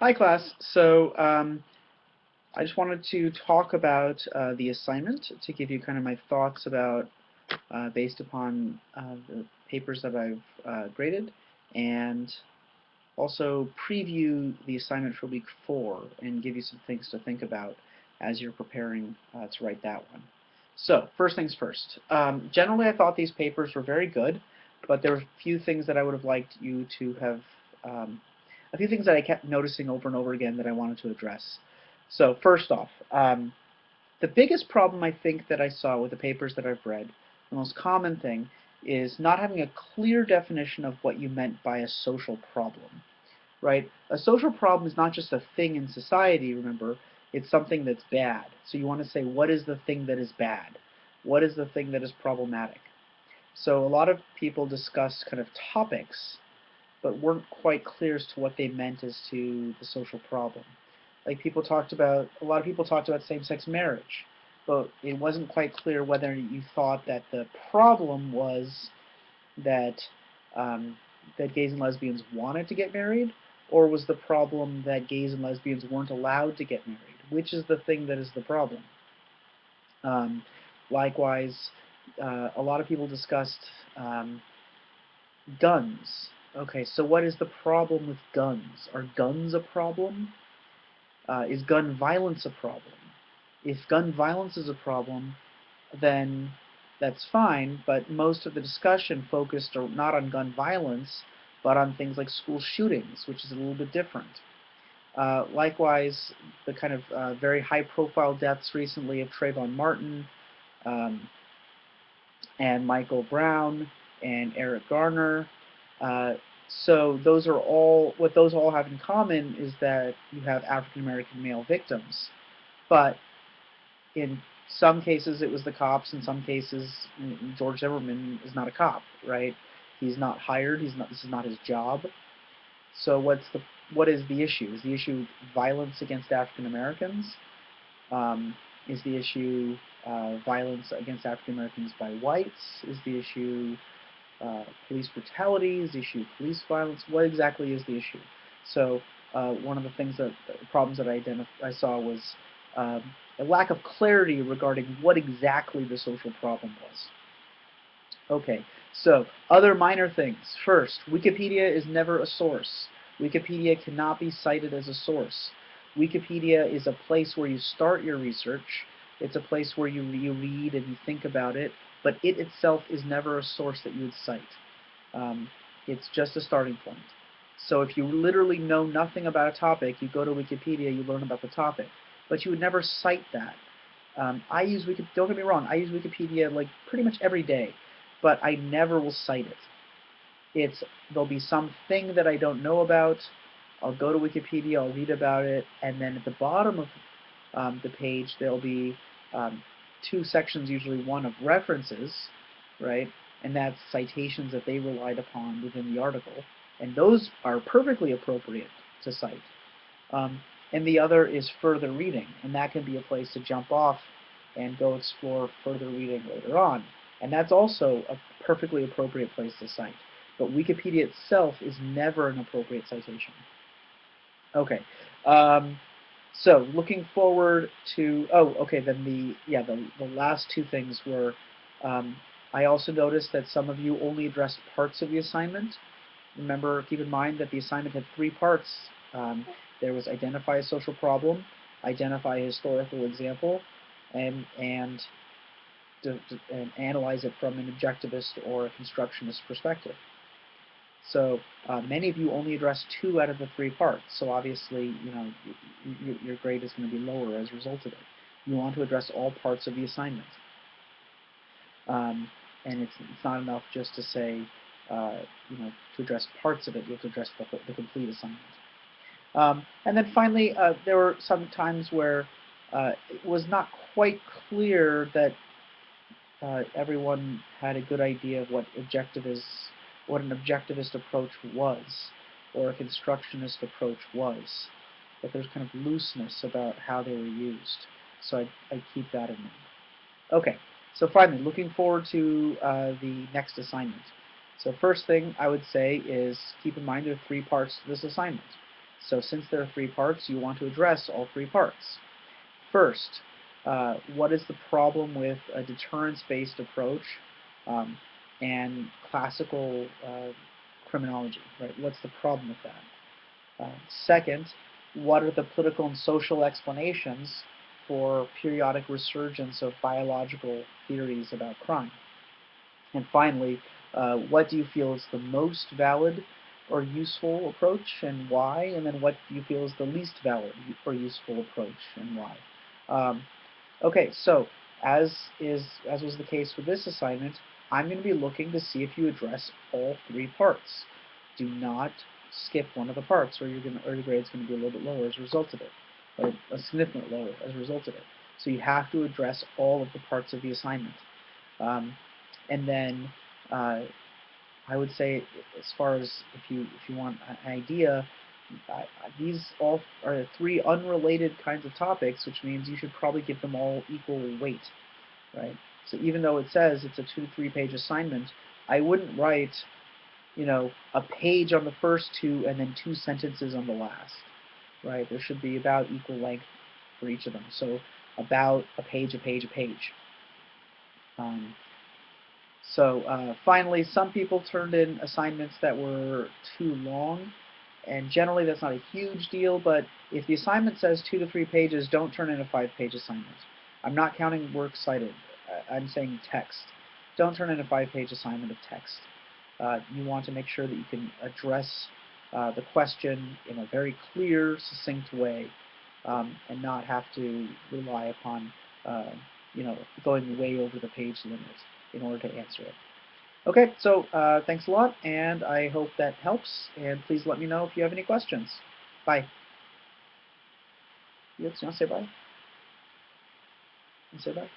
Hi class. I just wanted to talk about the assignment to give you kind of my thoughts about based upon the papers that I've graded, and also preview the assignment for week 4 and give you some things to think about as you're preparing to write that one. So first things first. Generally I thought these papers were very good, but there were a few things that I would have liked you to have a few things that I kept noticing over and over again that I wanted to address. So first off, the biggest problem I think that I saw with the papers that I've read, the most common thing, is not having a clear definition of what you meant by a social problem, right? A social problem is not just a thing in society, remember, it's something that's bad. So you want to say, what is the thing that is bad? What is the thing that is problematic? So a lot of people discuss kind of topics but weren't quite clear as to what they meant as to the social problem. Like a lot of people talked about same-sex marriage, but it wasn't quite clear whether you thought that the problem was that that gays and lesbians wanted to get married, or was the problem that gays and lesbians weren't allowed to get married? Which is the thing that is the problem? Um, Likewise, a lot of people discussed guns. Okay, so what is the problem with guns? Are guns a problem? Is gun violence a problem? If gun violence is a problem, then that's fine, but most of the discussion focused not on gun violence, but on things like school shootings, which is a little bit different. Likewise, the kind of very high-profile deaths recently of Trayvon Martin um, and Michael Brown and Eric Garner. So those are all, what those all have in common is that you have African American male victims. But in some cases it was the cops, in some cases George Zimmerman is not a cop, right? He's not hired, this is not his job. So what is the issue? Is the issue violence against African Americans? Is the issue violence against African Americans by whites? Is the issue police brutality? Is the issue police violence? What exactly is the issue? So one of the things problems that I saw was a lack of clarity regarding what exactly the social problem was. Okay, so other minor things. First, Wikipedia is never a source. Wikipedia cannot be cited as a source. Wikipedia is a place where you start your research. It's a place where you read and you think about it, but it itself is never a source that you would cite. It's just a starting point. So if you literally know nothing about a topic, you go to Wikipedia, you learn about the topic, but you would never cite that. I use Wikipedia, don't get me wrong, I use Wikipedia like pretty much every day, but I never will cite it. There'll be something that I don't know about, I'll go to Wikipedia, I'll read about it, and then at the bottom of the page there'll be two sections, usually one of references, right? And that's citations that they relied upon within the article. And those are perfectly appropriate to cite. And the other is further reading, and that can be a place to jump off and go explore further reading later on. And that's also a perfectly appropriate place to cite. But Wikipedia itself is never an appropriate citation. Okay. So looking forward to, then the last two things were, I also noticed that some of you only addressed parts of the assignment. Remember, keep in mind that the assignment had 3 parts. There was identify a social problem, identify a historical example, and analyze it from an objectivist or a constructionist perspective. So many of you only addressed 2 out of the 3 parts, so obviously, you know, your grade is going to be lower as a result of it. You want to address all parts of the assignment. And it's not enough just to say, you know, to address parts of it, you have to address the complete assignment. And then finally, there were some times where it was not quite clear that everyone had a good idea of what an objectivist approach was, or a constructionist approach was. But there's kind of looseness about how they were used. So I keep that in mind. Okay, so finally, looking forward to the next assignment. So first thing I would say is keep in mind there are 3 parts to this assignment. So since there are 3 parts, you want to address all 3 parts. First, what is the problem with a deterrence-based approach um, and classical criminology, right? What's the problem with that? Second, what are the political and social explanations for periodic resurgence of biological theories about crime? And finally, what do you feel is the most valid or useful approach and why? And then what do you feel is the least valid or useful approach and why? Um, okay, so as was the case with this assignment, I'm going to be looking to see if you address all 3 parts. Do not skip one of the parts, or your grade's going to be a little bit lower as a result of it, or a significant lower as a result of it. So you have to address all of the parts of the assignment. Um, and then I would say, as far as if you want an idea, these all are 3 unrelated kinds of topics, which means you should probably give them all equal weight, right? So even though it says it's a 2 to 3 page assignment, I wouldn't write, a page on the first 2 and then 2 sentences on the last, right? There should be about equal length for each of them. So about a page, a page, a page. Finally, some people turned in assignments that were too long, and generally that's not a huge deal, but if the assignment says 2 to 3 pages, don't turn in a 5-page assignment. I'm not counting works cited. I'm saying text. Don't turn in a 5-page assignment of text. You want to make sure that you can address the question in a very clear, succinct way, and not have to rely upon going way over the page limit in order to answer it. Okay, so thanks a lot, and I hope that helps, and please let me know if you have any questions. Bye. You want to say bye? You say bye?